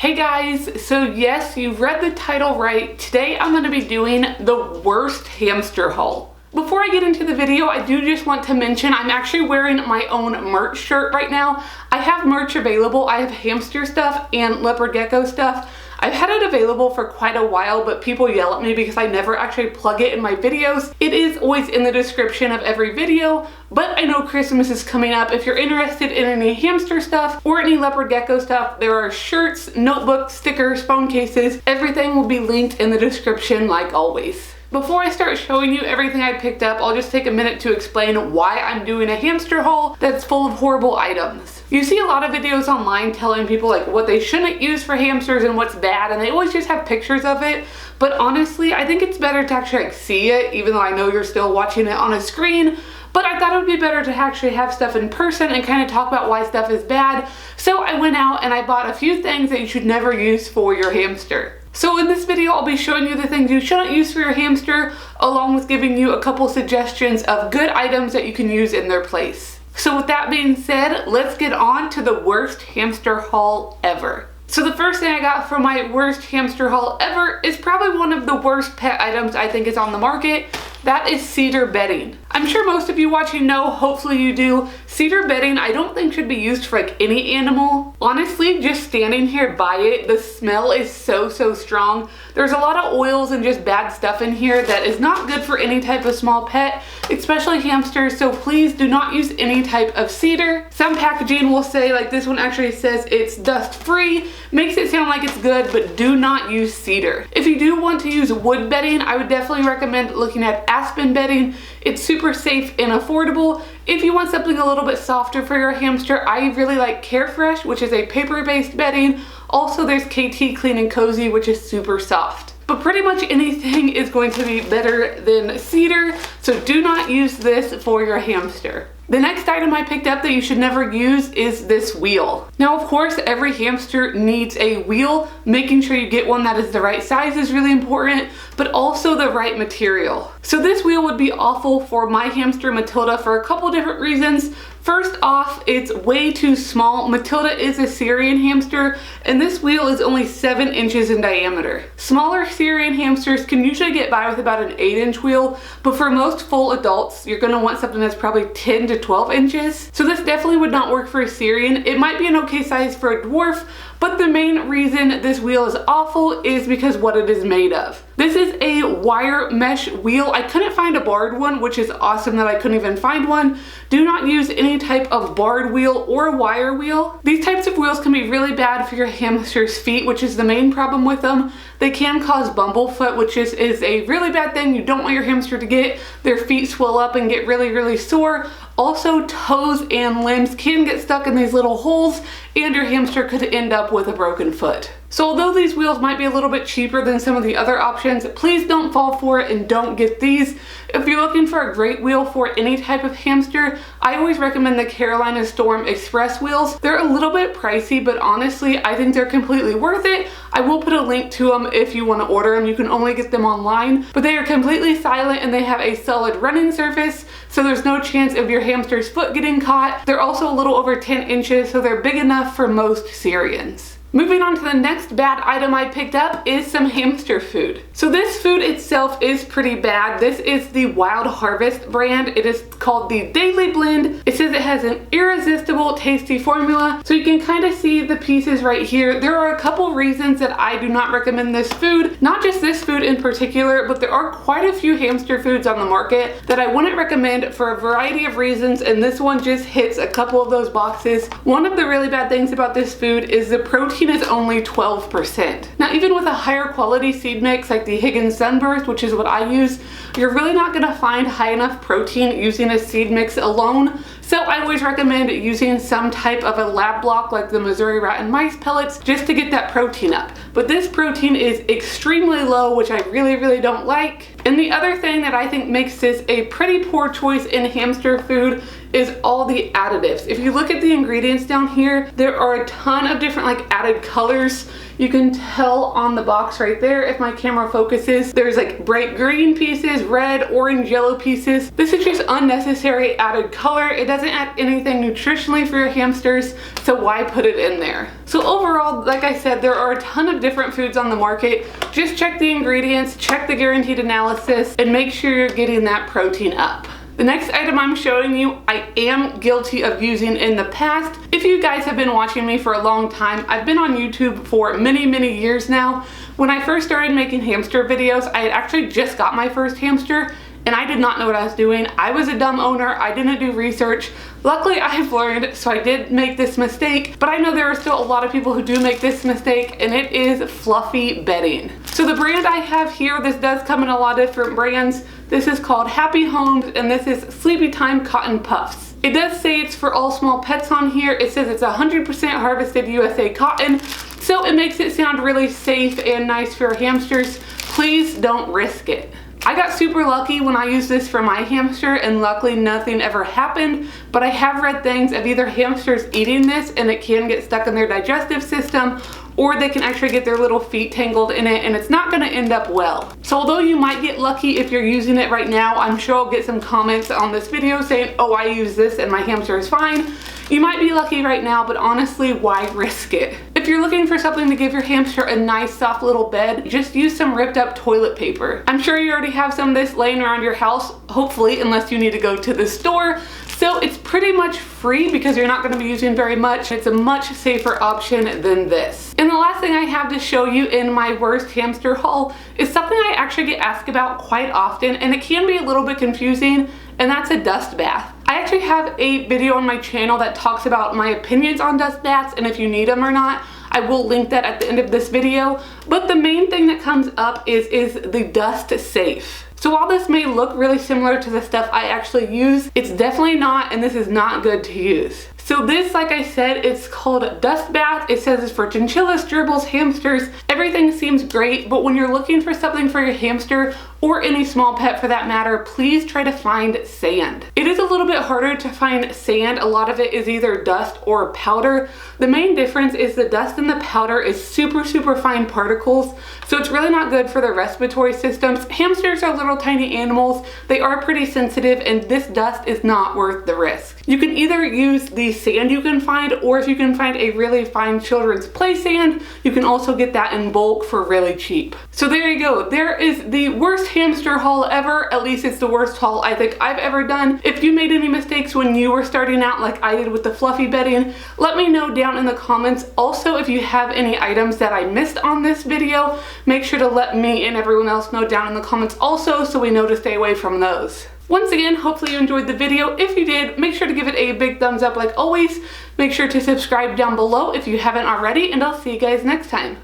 Hey guys, so yes, you've read the title right. Today I'm going to be doing the worst hamster haul. Before I get into the video, I do just want to mention I'm actually wearing my own merch shirt right now. I have merch available. I have hamster stuff and leopard gecko stuff. I've had it available for quite a while, but people yell at me because I never actually plug it in my videos. It is always in the description of every video, but I know Christmas is coming up. If you're interested in any hamster stuff or any leopard gecko stuff, there are shirts, notebooks, stickers, phone cases. Everything will be linked in the description like always. Before I start showing you everything I picked up, I'll just take a minute to explain why I'm doing a hamster haul that's full of horrible items. You see a lot of videos online telling people like what they shouldn't use for hamsters and what's bad, and they always just have pictures of it. But honestly, I think it's better to actually like see it, even though I know you're still watching it on a screen. But I thought it would be better to actually have stuff in person and kind of talk about why stuff is bad. So I went out and I bought a few things that you should never use for your hamster. So in this video, I'll be showing you the things you shouldn't use for your hamster, along with giving you a couple suggestions of good items that you can use in their place. So with that being said, let's get on to the worst hamster haul ever. So the first thing I got from my worst hamster haul ever is probably one of the worst pet items I think is on the market. That is cedar bedding. I'm sure most of you watching know, hopefully you do. Cedar bedding I don't think should be used for like any animal. Honestly, just standing here by it, the smell is so strong. There's a lot of oils and just bad stuff in here that is not good for any type of small pet, especially hamsters, so please do not use any type of cedar. Some packaging will say, like this one actually says it's dust free, makes it sound like it's good, but do not use cedar. If you do want to use wood bedding, I would definitely recommend looking at aspen bedding. It's super safe and affordable. If you want something a little bit softer for your hamster, I really like Carefresh, which is a paper-based bedding. Also, there's KT Clean and Cozy, which is super soft. But pretty much anything is going to be better than cedar, so do not use this for your hamster. The next item I picked up that you should never use is this wheel. Now, of course, every hamster needs a wheel. Making sure you get one that is the right size is really important, but also the right material. So this wheel would be awful for my hamster Matilda for a couple different reasons. First off, it's way too small. Matilda is a Syrian hamster, and this wheel is only 7 inches in diameter. Smaller Syrian hamsters can usually get by with about an 8-inch wheel, but for most full adults, you're going to want something that's probably 10 to 12 inches. So this definitely would not work for a Syrian. It might be an okay size for a dwarf, but the main reason this wheel is awful is because what it is made of. This is a wire mesh wheel. I couldn't find a barred one, which is awesome that I couldn't even find one. Do not use any type of barred wheel or wire wheel. These types of wheels can be really bad for your hamster's feet, which is the main problem with them. They can cause bumblefoot, which is a really bad thing. You don't want your hamster to get. Their feet swell up and get really sore. Also, toes and limbs can get stuck in these little holes, and your hamster could end up with a broken foot. So although these wheels might be a little bit cheaper than some of the other options, please don't fall for it and don't get these. If you're looking for a great wheel for any type of hamster, I always recommend the Carolina Storm Express wheels. They're a little bit pricey, but honestly, I think they're completely worth it. I will put a link to them if you want to order them. You can only get them online, but they are completely silent and they have a solid running surface, so there's no chance of your hamster's foot getting caught. They're also a little over 10 inches, so they're big enough for most Syrians. Moving on to the next bad item I picked up is some hamster food. So this food itself is pretty bad. This is the Wild Harvest brand. It is called the Daily Blend. It says it has an irresistible tasty formula. So you can kind of see the pieces right here. There are a couple reasons that I do not recommend this food. Not just this food in particular, but there are quite a few hamster foods on the market that I wouldn't recommend for a variety of reasons, and this one just hits a couple of those boxes. One of the really bad things about this food is the protein is only 12%. Now, even with a higher quality seed mix like the Higgins Sunburst, which is what I use, you're really not going to find high enough protein using a seed mix alone. So I always recommend using some type of a lab block like the Missouri Rat and Mice pellets just to get that protein up. But this protein is extremely low, which I really don't like. And the other thing that I think makes this a pretty poor choice in hamster food is all the additives. If you look at the ingredients down here, there are a ton of different like added colors. You can tell on the box right there if my camera focuses. There's like bright green pieces, red, orange, yellow pieces. This is just unnecessary added color. It doesn't add anything nutritionally for your hamsters, so why put it in there? So overall, like I said, there are a ton of different foods on the market. Just check the ingredients, check the guaranteed analysis, and make sure you're getting that protein up. The next item I'm showing you, I am guilty of using in the past. If you guys have been watching me for a long time, I've been on YouTube for many years now. When I first started making hamster videos, I had actually just got my first hamster and I did not know what I was doing. I was a dumb owner, I didn't do research. Luckily I've learned, so I did make this mistake, but I know there are still a lot of people who do make this mistake, and it is fluffy bedding. So the brand I have here, this does come in a lot of different brands. This is called Happy Homes, and this is Sleepytime Cotton Puffs. It does say it's for all small pets on here. It says it's 100% harvested USA cotton, so it makes it sound really safe and nice for your hamsters. Please don't risk it. I got super lucky when I used this for my hamster, and luckily nothing ever happened, but I have read things of either hamsters eating this and it can get stuck in their digestive system, or they can actually get their little feet tangled in it and it's not going to end up well. So although you might get lucky if you're using it right now, I'm sure I'll get some comments on this video saying, oh, I use this and my hamster is fine. You might be lucky right now, but honestly, why risk it? If you're looking for something to give your hamster a nice soft little bed, just use some ripped up toilet paper. I'm sure you already have some of this laying around your house, hopefully, unless you need to go to the store. So it's pretty much free because you're not going to be using very much. It's a much safer option than this. And the last thing I have to show you in my worst hamster haul is something I actually get asked about quite often, and it can be a little bit confusing, and that's a dust bath. I actually have a video on my channel that talks about my opinions on dust baths and if you need them or not. I will link that at the end of this video. But the main thing that comes up is the dust safe? So while this may look really similar to the stuff I actually use, it's definitely not, and this is not good to use. So this, like I said, it's called Dust Bath. It says it's for chinchillas, gerbils, hamsters. Everything seems great, but when you're looking for something for your hamster, or any small pet for that matter, please try to find sand. It is a little bit harder to find sand. A lot of it is either dust or powder. The main difference is the dust and the powder is super fine particles, so it's really not good for their respiratory systems. Hamsters are little tiny animals. They are pretty sensitive, and this dust is not worth the risk. You can either use the sand you can find, or if you can find a really fine children's play sand, you can also get that in bulk for really cheap. So there you go. There is the worst hamster haul ever. At least it's the worst haul I think I've ever done. If you made any mistakes when you were starting out like I did with the fluffy bedding, let me know down in the comments. Also, if you have any items that I missed on this video, make sure to let me and everyone else know down in the comments also, so we know to stay away from those. Once again, hopefully you enjoyed the video. If you did, make sure to give it a big thumbs up like always. Make sure to subscribe down below if you haven't already, and I'll see you guys next time.